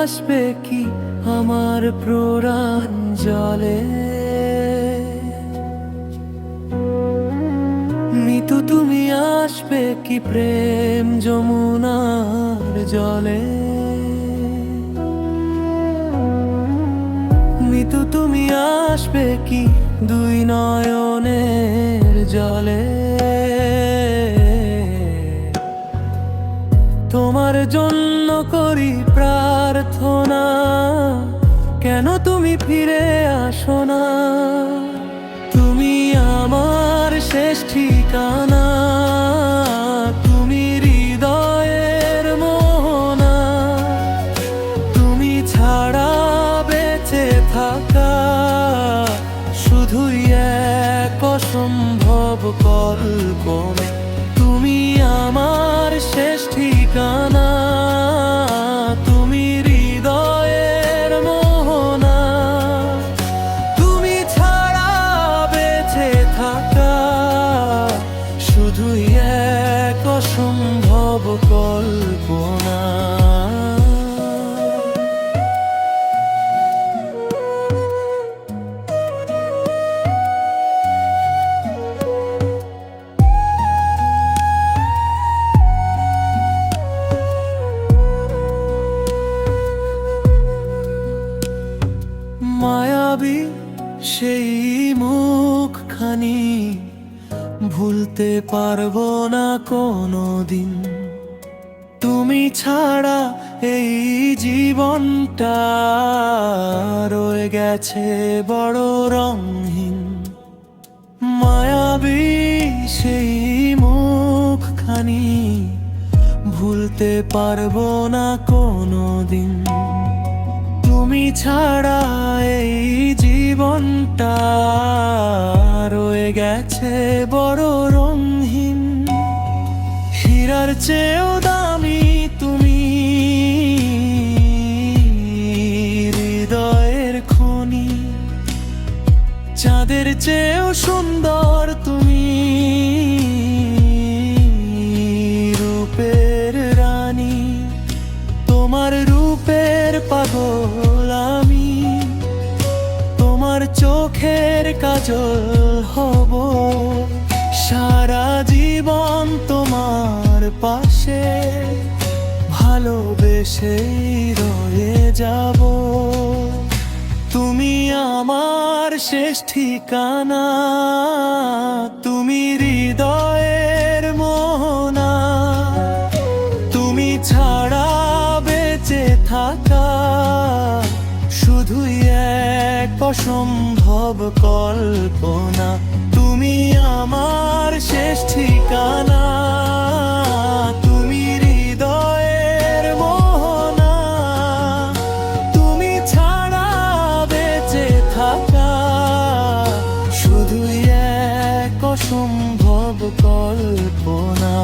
আসবে কি আমার প্রাণ জলে? মিতু তুমি আসবে কি প্রেম যমুনার জলে? মিতু তুমি আসবে কি দুই নয়নের জলে? তোমার জন্য করি প্রার্থনা, কেন তুমি ফিরে আসো না? তুমি আমার শেষ ঠিকানা, তুমি হৃদয়ের মোহনা। তুমি ছাড়া বেঁচে থাকা শুধুই এক অসম্ভব কল্পনা। তুমি আমার শেষ ঠিকানা, তুমি হৃদয়ের মোহনা। তুমি ছাড়া বেঁচে থাকা শুধুই এক অসম্ভব কল্পনা। মায়াবী সেই মুখখানি ভুলতে পারবো না কোনোদিন। তুমি ছাড়া এই জীবনটা রয়ে গেছে বড় রঙহীন। মায়াবী সেই মুখখানি ভুলতে পারবো না কোনোদিন। তুমি ছাড়া এই জীবনটা রয়ে গেছে বড় রঙহীন। হীরার চেয়েও দামি তুমি, হৃদয়ের খনি। চাঁদের চেয়েও সুন্দর তুমি, রূপের রানী। তোমার রূপের পাগল আমি, তোমার চোখের কাজল হব। সারা জীবন তোমার পাশে ভালোবেসেই রয়ে যাব। তুমি আমার শেষ ঠিকানা, তুমি হৃদয়ের মোহনা। তুমি ছাড়া বেঁচে থাকা শুধুই এক অসম্ভব কল্পনা। তুমি আমার শেষ ঠিকানা, তুমি হৃদয়ের মোহনা। তুমি ছাড়া বেঁচে থাকা শুধুই এক অসম্ভব কল্পনা।